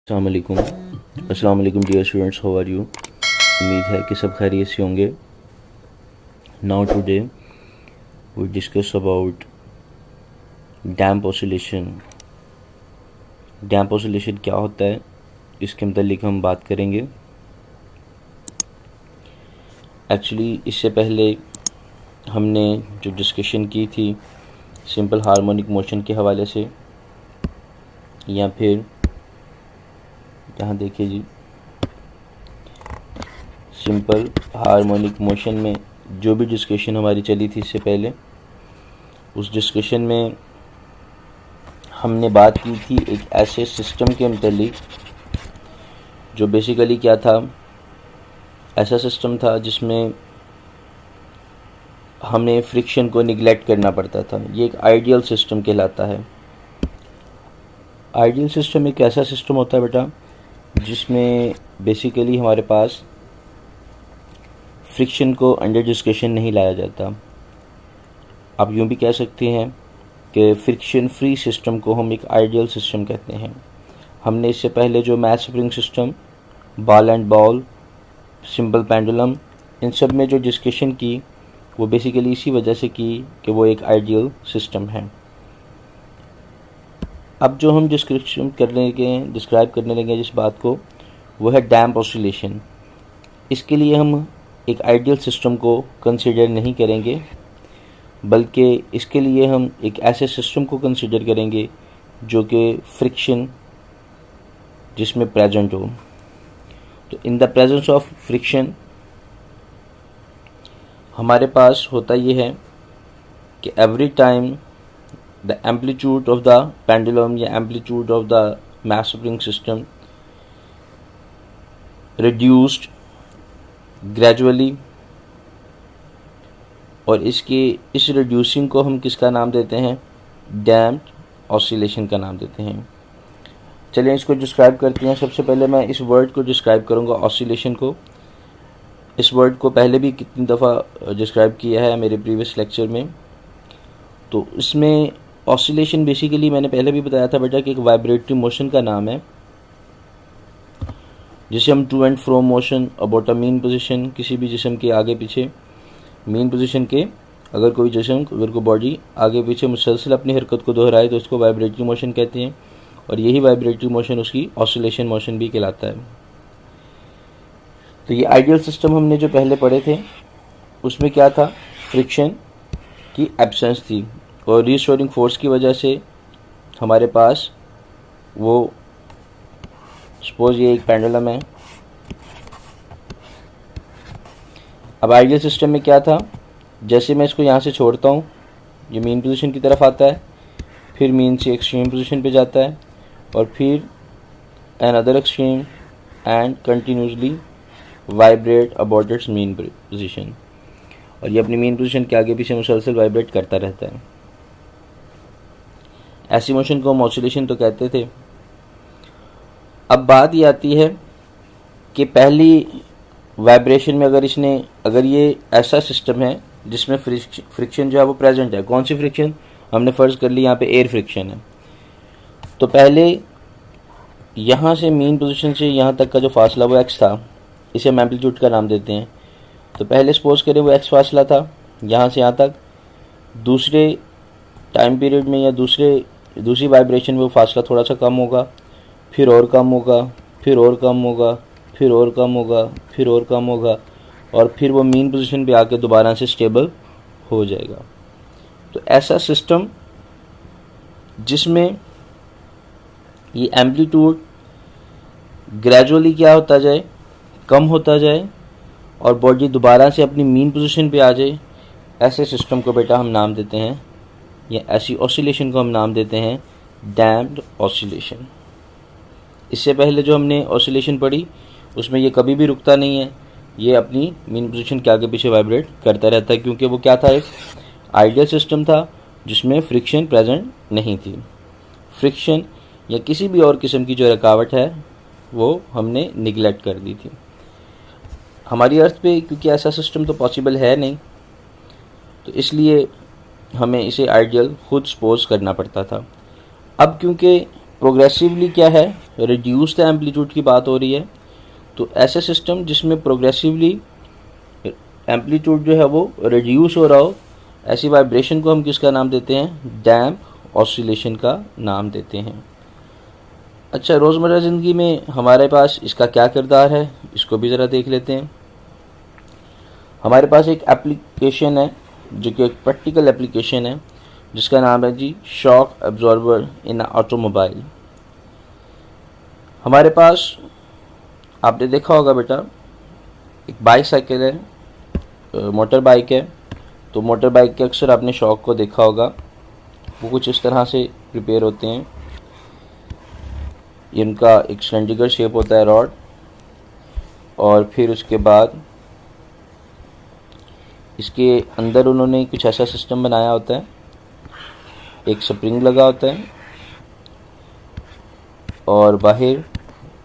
अस्सलाम वालेकुम dear students, how are you. उम्मीद है कि सब खैरियत से होंगे। Now today we discuss about damp oscillation. Damp oscillation क्या होता है, इसके मतलब हम बात करेंगे। एक्चुअली इससे पहले हमने जो डिस्कशन की थी सिंपल हार्मोनिक मोशन के हवाले से, या फिर यहाँ देखिए जी, सिंपल हार्मोनिक मोशन में जो भी डिस्कशन हमारी चली थी इससे पहले, उस डिस्कशन में हमने बात की थी एक ऐसे सिस्टम के मतलब जो बेसिकली क्या था, ऐसा सिस्टम था जिसमें हमें फ्रिक्शन को निगलेक्ट करना पड़ता था। ये एक आइडियल सिस्टम कहलाता है। आइडियल सिस्टम एक ऐसा सिस्टम होता है बेटा जिसमें बेसिकली हमारे पास फ्रिक्शन को अंडर डिस्कशन नहीं लाया जाता। आप यूँ भी कह सकते हैं कि फ्रिक्शन फ्री सिस्टम को हम एक आइडियल सिस्टम कहते हैं। हमने इससे पहले जो mass spring system, ball and ball, simple pendulum, इन सब में जो डिस्कशन की वो बेसिकली इसी वजह से की कि वो एक आइडियल सिस्टम है। अब जो हम डिस्क्राइब करने लगे जिस बात को, वो है डैम्प ऑसिलेशन। इसके लिए हम एक आइडियल सिस्टम को कंसीडर नहीं करेंगे, बल्कि इसके लिए हम एक ऐसे सिस्टम को कंसीडर करेंगे जो कि फ्रिक्शन जिसमें प्रेजेंट हो। तो इन द प्रेजेंस ऑफ फ्रिक्शन हमारे पास होता ये है कि every time the amplitude of the pendulum या amplitude of the mass spring system reduced gradually, और इस reducing को हम किसका नाम देते हैं, damped oscillation का नाम देते हैं। चलिए इसको डिस्क्राइब करते हैं। सबसे पहले मैं इस वर्ड को डिस्क्राइब करूँगा, ऑसिलेशन को। इस वर्ड को पहले भी कितनी दफ़ा डिस्क्राइब किया है मेरे प्रीवियस लेक्चर में। तो इसमें ऑसिलेशन बेसिकली मैंने पहले भी बताया था बेटा कि एक वाइब्रेटरी मोशन का नाम है, जिसे हम to and fro motion about a mean position, किसी भी जिस्म के आगे पीछे मीन पोजीशन के अगर कोई बॉडी आगे पीछे मुसलसल अपनी हरकत को दोहराए तो उसको वाइब्रेटरी मोशन कहते हैं, और यही वाइब्रेटरी मोशन उसकी ऑसिलेशन मोशन भी कहलाता है। तो ये आइडियल सिस्टम हमने जो पहले पढ़े थे उसमें क्या था, फ्रिक्शन की एब्सेंस थी, और रीस्टोरिंग फोर्स की वजह से हमारे पास वो, सपोज ये एक पेंडुलम है। अब आइडियल सिस्टम में क्या था, जैसे मैं इसको यहाँ से छोड़ता हूँ, ये मीन पोजीशन की तरफ आता है, फिर मीन से एक्सट्रीम पोजीशन पे जाता है, और फिर another extreme and continuously vibrate about it's mean position, और ये अपनी मीन पोजीशन के आगे पीछे मुसलसल वाइब्रेट करता रहता है। ऐसी मोशन को हम ऑसिलेशन तो कहते थे। अब बात ये आती है कि पहली वाइब्रेशन में अगर ये ऐसा सिस्टम है जिसमें फ्रिक्शन जो है वो प्रेजेंट है। कौन सी फ्रिक्शन, हमने फ़र्ज़ कर ली यहाँ पे एयर फ्रिक्शन है। तो पहले यहाँ से मीन पोजीशन से यहाँ तक का जो फासला वो एक्स था, इसे हम एम्पलीट्यूड का नाम देते हैं। तो पहले सपोज करें वो एक्स फासला था यहाँ से यहाँ तक, दूसरे टाइम पीरियड में या दूसरी वाइब्रेशन में वो फासला थोड़ा सा कम होगा, फिर और कम होगा, फिर और कम होगा, फिर और कम होगा, फिर और कम होगा, और फिर वो मीन पोजीशन पे आके दोबारा से स्टेबल हो जाएगा। तो ऐसा सिस्टम जिसमें ये एम्पलीट्यूड ग्रेजुअली क्या होता जाए, कम होता जाए, और बॉडी दोबारा से अपनी मीन पोजीशन पे आ जाए, ऐसे सिस्टम को बेटा हम नाम देते हैं, या ऐसी ऑसिलेशन को हम नाम देते हैं डैम्प्ड ऑसिलेशन। इससे पहले जो हमने ऑसिलेशन पढ़ी उसमें ये कभी भी रुकता नहीं है, ये अपनी मीन पोजीशन के आगे पीछे वाइब्रेट करता रहता है, क्योंकि वो क्या था, एक आइडियल सिस्टम था जिसमें फ्रिक्शन प्रेजेंट नहीं थी। फ्रिक्शन या किसी भी और किस्म की जो रुकावट है वो हमने निगलेक्ट कर दी थी। हमारी अर्थ पे क्योंकि ऐसा सिस्टम तो पॉसिबल है नहीं, तो इसलिए हमें इसे आइडियल खुद सपोज करना पड़ता था। अब क्योंकि प्रोग्रेसिवली क्या है, रिड्यूस द एम्पलीट्यूड की बात हो रही है। तो ऐसे सिस्टम जिसमें प्रोग्रेसिवली एम्पलीट्यूड जो है वो रिड्यूस हो रहा हो, ऐसी वाइब्रेशन को हम किसका नाम देते हैं, डैम्प ऑसिलेशन का नाम देते हैं। अच्छा, रोज़मर्रा ज़िंदगी में हमारे पास इसका क्या किरदार है, इसको भी ज़रा देख लेते हैं। हमारे पास एक एप्लीकेशन है जो कि एक प्रैक्टिकल एप्लीकेशन है जिसका नाम है जी शॉक एब्जॉर्बर इन ऑटोमोबाइल। हमारे पास आपने देखा होगा बेटा, एक बाईसाइकिल है, मोटर बाइक है। तो मोटर बाइक के अक्सर आपने शॉक को देखा होगा, वो कुछ इस तरह से प्रिपेयर होते हैं। इनका एक सिलेंड्रिकल शेप होता है रॉड, और फिर उसके बाद इसके अंदर उन्होंने कुछ ऐसा सिस्टम बनाया होता है, एक स्प्रिंग लगा होता है, और बाहर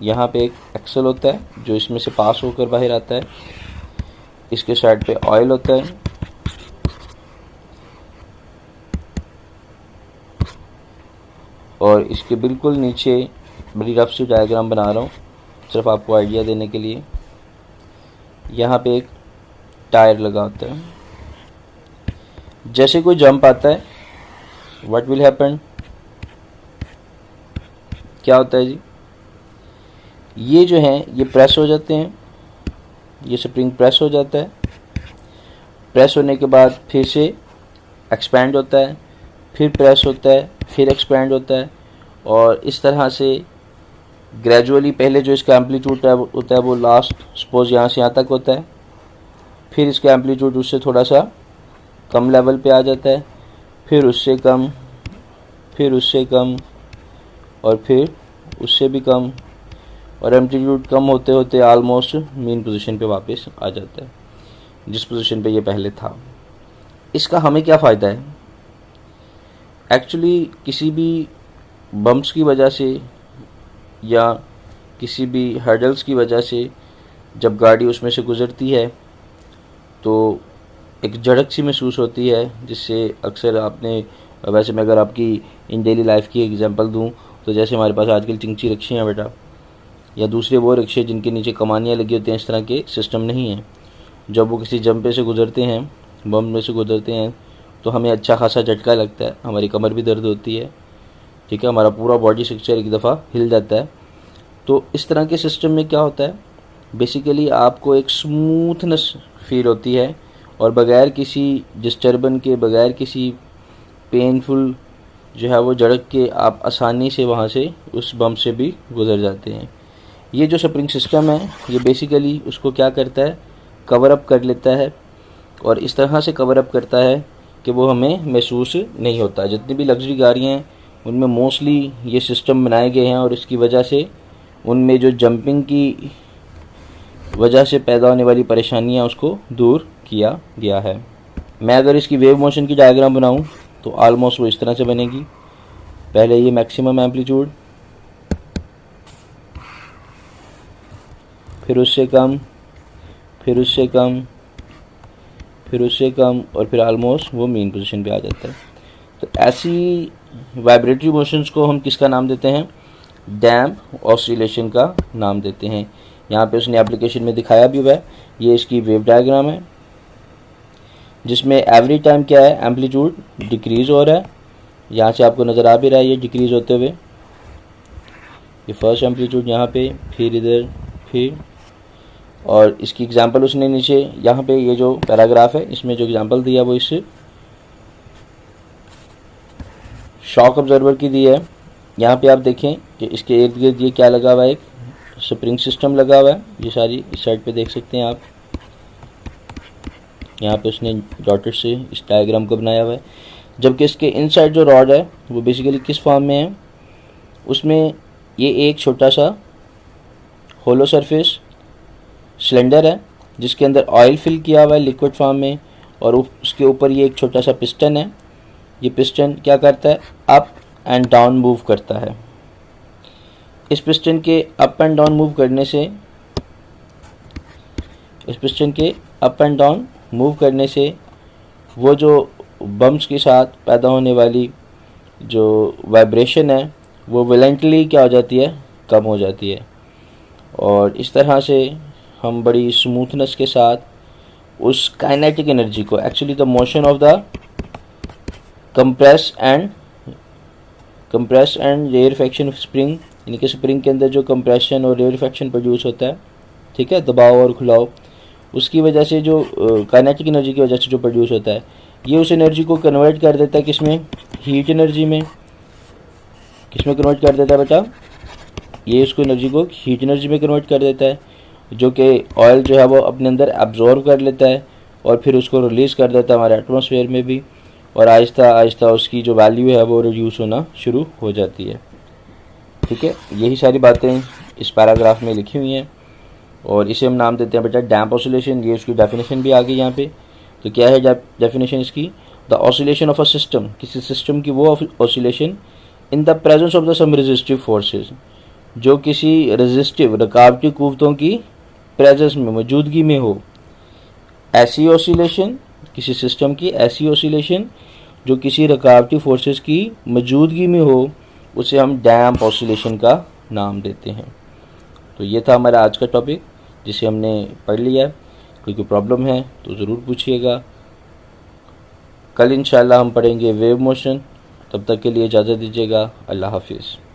यहाँ पे एक एक्सल होता है जो इसमें से पास होकर बाहर आता है। इसके साइड पे ऑयल होता है, और इसके बिल्कुल नीचे बड़ी रफ सी डायग्राम बना रहा हूँ सिर्फ आपको आइडिया देने के लिए। यहाँ पे एक टायर लगा होता है। जैसे कोई जंप आता है, व्हाट विल हैपन, क्या होता है जी, ये जो हैं ये प्रेस हो जाते हैं, ये स्प्रिंग प्रेस हो जाता है। प्रेस होने के बाद फिर से एक्सपैंड होता है, फिर प्रेस होता है, फिर एक्सपैंड होता है, और इस तरह से ग्रेजुअली पहले जो इसका एम्पलीट्यूड होता है वो लास्ट सपोज यहाँ से यहाँ तक होता है, फिर इसका एम्पलीट्यूड उससे थोड़ा सा कम लेवल पे आ जाता है, फिर उससे कम, फिर उससे कम, और फिर उससे भी कम, और एम्पलीट्यूड कम होते होते आलमोस्ट मेन पोजीशन पे वापस आ जाता है जिस पोजीशन पे ये पहले था। इसका हमें क्या फ़ायदा है, एक्चुअली किसी भी बम्प्स की वजह से या किसी भी हर्डल्स की वजह से जब गाड़ी उसमें से गुज़रती है तो एक झड़क सी महसूस होती है, जिससे अक्सर आपने, वैसे मैं अगर आपकी इन डेली लाइफ की एग्जांपल दूं तो जैसे हमारे पास आजकल चिंची रिक्शे हैं बेटा, या दूसरे वो रिक्शे जिनके नीचे कमानियाँ लगी होती हैं, इस तरह के सिस्टम नहीं हैं। जब वो किसी जंपे से गुजरते हैं, बम में से गुजरते हैं, तो हमें अच्छा खासा झटका लगता है, हमारी कमर भी दर्द होती है, ठीक है, हमारा पूरा बॉडी स्ट्रक्चर एक दफ़ा हिल जाता है। तो इस तरह के सिस्टम में क्या होता है, बेसिकली आपको एक स्मूथनेस फील होती है, और बग़ैर किसी डिस्टर्बेंस के, बग़ैर किसी पेनफुल जो है वो झड़क के आप आसानी से वहाँ से उस बम से भी गुजर जाते हैं। ये जो स्प्रिंग सिस्टम है ये बेसिकली उसको क्या करता है, कवर अप कर लेता है, और इस तरह से कवर अप करता है कि वो हमें महसूस नहीं होता। जितनी भी लग्जरी गाड़ियाँ हैं उनमें मोस्टली ये सिस्टम बनाए गए हैं, और इसकी वजह से उनमें जो जंपिंग की वजह से पैदा होने वाली परेशानियाँ उसको दूर किया गया है। मैं अगर इसकी वेव मोशन की डायग्राम बनाऊँ तो आलमोस्ट वो इस तरह से बनेगी। पहले ये मैक्सिमम एम्पलीट्यूड, फिर उससे कम, फिर उससे कम, फिर उससे कम, और फिर आलमोस्ट वो मेन पोजीशन पे आ जाता है। तो ऐसी वाइब्रेटरी मोशंस को हम किसका नाम देते हैं, डैम्प ऑसिलेशन का नाम देते हैं। यहाँ पे उसने एप्लीकेशन में दिखाया भी हुआ है, ये इसकी वेव डायग्राम है जिसमें एवरी टाइम क्या है, एम्पलीट्यूड डिक्रीज़ हो रहा है। यहाँ से आपको नज़र आ भी रहा है ये डिक्रीज़ होते हुए, ये फर्स्ट एम्पलीट्यूड यहाँ पे, फिर इधर, फिर, और इसकी एग्जांपल उसने नीचे यहाँ पे ये जो पैराग्राफ है इसमें जो एग्जांपल दिया वो इस शॉक ऑब्जर्वर की दी है। यहाँ पे आप देखें कि इसके इर्द गिर्द ये क्या लगा हुआ है, एक स्प्रिंग सिस्टम लगा हुआ है। ये सारी इस साइड पे देख सकते हैं आप, यहाँ पे उसने डॉटेड से इस डायग्राम को बनाया हुआ है। जबकि इसके इनसाइड जो रॉड है वो बेसिकली किस फॉर्म में है, उसमें ये एक छोटा सा होलो सरफेस सिलेंडर है जिसके अंदर ऑयल फिल किया हुआ है लिक्विड फॉर्म में, और उसके ऊपर ये एक छोटा सा पिस्टन है। ये पिस्टन क्या करता है, अप एंड डाउन मूव करता है। इस पिस्टन के अप एंड डाउन मूव करने से, इस पिस्टन के अप एंड डाउन मूव करने से वो जो बम्प्स के साथ पैदा होने वाली जो वाइब्रेशन है वो वायलेंटली क्या हो जाती है, कम हो जाती है। और इस तरह से हम बड़ी स्मूथनेस के साथ उस काइनेटिक एनर्जी को, actually the motion of the compress and rarefaction spring, यानी कि स्प्रिंग के अंदर जो कंप्रेशन और रेयरफेक्शन प्रोड्यूस होता है, ठीक है, दबाव और खुलाव, उसकी वजह से जो काइनेटिक एनर्जी की वजह से जो प्रोड्यूस होता है, ये उस एनर्जी को कन्वर्ट कर देता है किसमें, हीट एनर्जी में। किसमें कन्वर्ट कर देता है बेटा, ये उसको एनर्जी को हीट एनर्जी में कन्वर्ट कर देता है, जो कि ऑयल जो है वो अपने अंदर एब्जॉर्ब कर लेता है और फिर उसको रिलीज़ कर देता है हमारे एटमॉस्फेयर में भी, और आहिस्ता आहिस्ता उसकी जो वैल्यू है वो रिड्यूस होना शुरू हो जाती है। ठीक है, यही सारी बातें इस पैराग्राफ में लिखी हुई हैं और इसे हम नाम देते हैं बेटा डैम्प ऑसिलेशन। ये उसकी डेफिनेशन भी आ गई यहाँ पे। तो क्या है डेफिनेशन इसकी, the oscillation of a system, किसी सिस्टम की वो oscillation in the presence of the some resistive forces, जो किसी रेजिस्टिव रुकावटी कुव्वतों की प्रेजेंस में, मौजूदगी में हो। ऐसी ऑसिलेशन, किसी सिस्टम की ऐसी ऑसिलेशन जो किसी रुकावटी फोर्सेस की मौजूदगी में हो, उसे हम डैम्प ऑसिलेशन का नाम देते हैं। तो ये था हमारा आज का टॉपिक जिसे हमने पढ़ लिया। कोई प्रॉब्लम है तो ज़रूर पूछिएगा। कल इंशाल्लाह हम पढ़ेंगे वेव मोशन। तब तक के लिए इजाज़त दीजिएगा। अल्लाह हाफिज़।